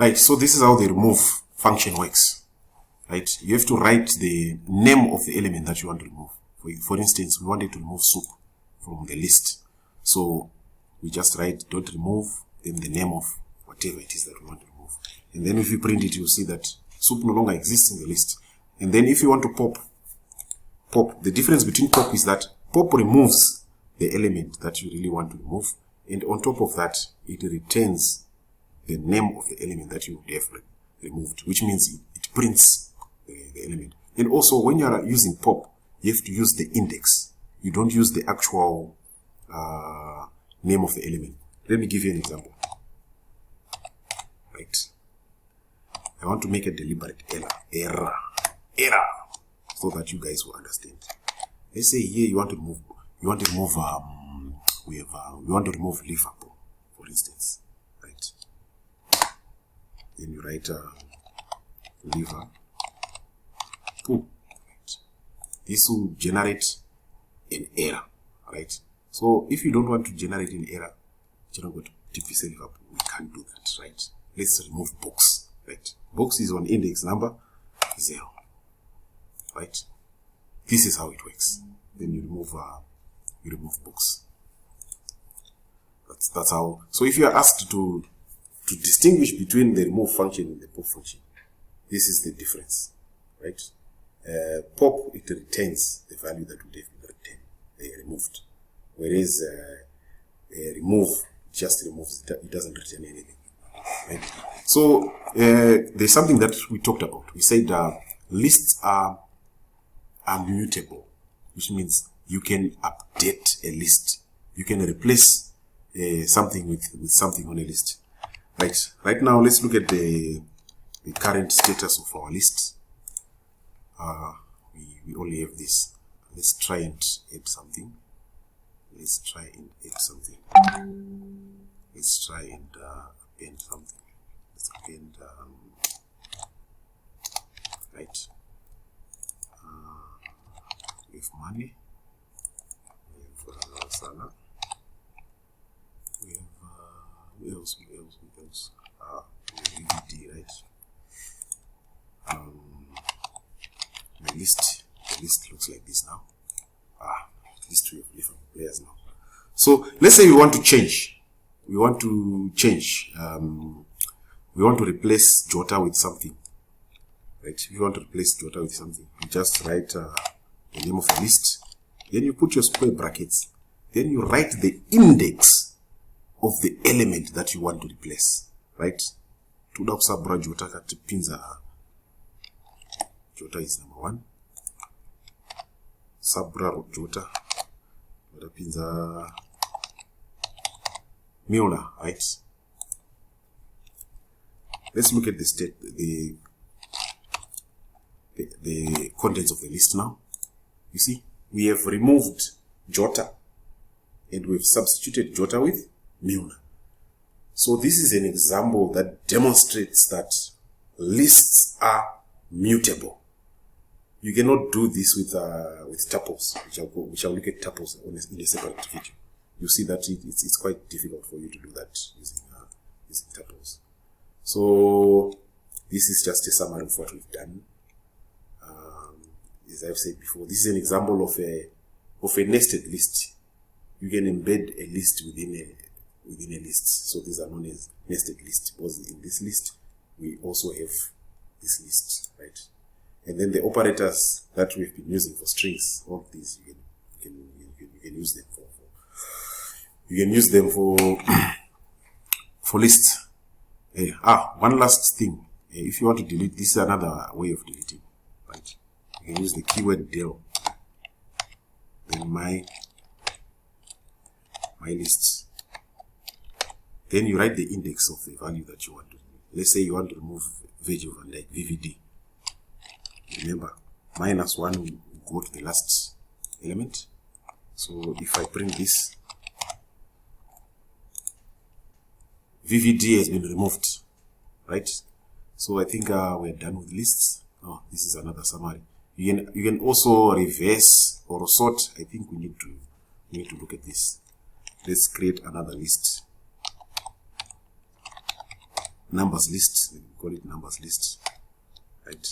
Right, so this is how the remove function works. Right, you have to write the name of the element that you want to remove. For instance, we wanted to remove soup from the list. So we just write dot remove, then the name of whatever it is that we want to remove. And then if you print it, you'll see that soup no longer exists in the list. And then if you want to pop, the difference between pop is that pop removes the element that you really want to remove. And on top of that, it returns the name of the element that you would have removed, which means it prints the element. And also, when you are using pop, you have to use the index. You don't use the actual name of the element. Let me give you an example. Right. I want to make a deliberate error, so that you guys will understand. Let's say here you want to remove Liverpool, for instance, right? Then you write Liverpool. Right. This will generate an error, right? So if you don't want to generate an error, you're not going to TPC Liverpool. We can't do that, right? Let's remove box, right? Box is on index number 0, right? This is how it works. Then you remove box. That's how. So if you are asked to distinguish between the remove function and the pop function, this is the difference, right? Pop, it retains the value that would have been removed, whereas remove just removes it doesn't return anything, right? So there's something that we talked about. We said lists are mutable, which means you can update a list. You can replace something with something on a list. Right now, let's look at the current status of our list. We only have this. Let's try and add something. Let's try and append something. Let's append, right. We have money. We have Sana. We have we else. We have DVD, right? The list looks like this now. At least we have different players now. So let's say we want to change. We want to replace Jota with something, right? If you want to replace Jota with something, you just write the name of the list. Then you put your square brackets. Then you write the index of the element that you want to replace, right? Tuda kusabra Jota kati pinza. Jota is number 1. Sabra Jota. Pinza Mueller, right? Let's look at the contents of the list now. You see, we have removed Jota and we've substituted Jota with Mueller. So this is an example that demonstrates that lists are mutable. You cannot do this with tuples, which I'll look at tuples in a separate video. You see that it's quite difficult for you to do that using tuples. So this is just a summary of what we've done. As I've said before, this is an example of a nested list. You can embed a list within a list. So these are known as nested lists, because in this list we also have this list, right? And then the operators that we've been using for strings, all these you can use them for. You can use them for lists. One last thing. If you want to delete, this is another way of deleting, right? You can use the keyword del. Then my lists. Then you write the index of the value that you want to. Let's say you want to remove Virgil van Dijk, VVD. Remember, -1 will go to the last element. So if I print this, VVD has been removed, right? So I think we're done with lists. This is another summary. You can also reverse or sort. I think we need to look at this. Let's create another list. numbers list. We call it numbers list, right?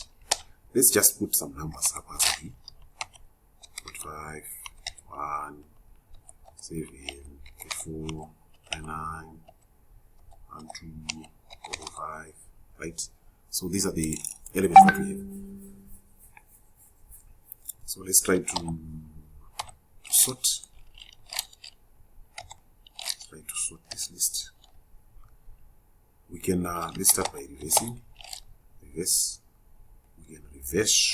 Let's just put some numbers up as 5, 1, 7, 4, 9, 1, 2, 4, 5, right? So these are the elements that we have. So let's try to sort. Try to sort this list. We can let's start by reversing. Reverse. We can reverse.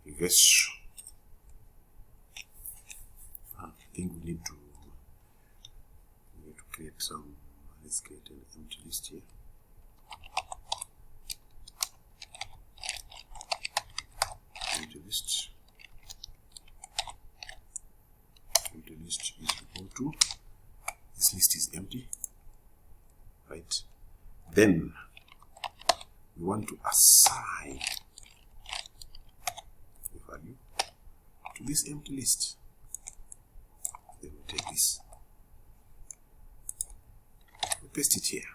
Reverse. I think we need to create some. Let's create an empty list here. Empty list. Empty list is equal to, this list is empty, right? Then we want to assign a value to this empty list. Then we take this, we paste it here,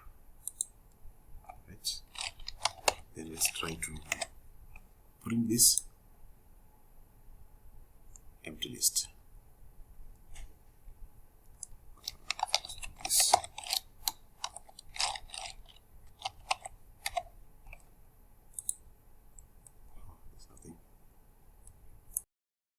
right? Then let's try to bring this empty list.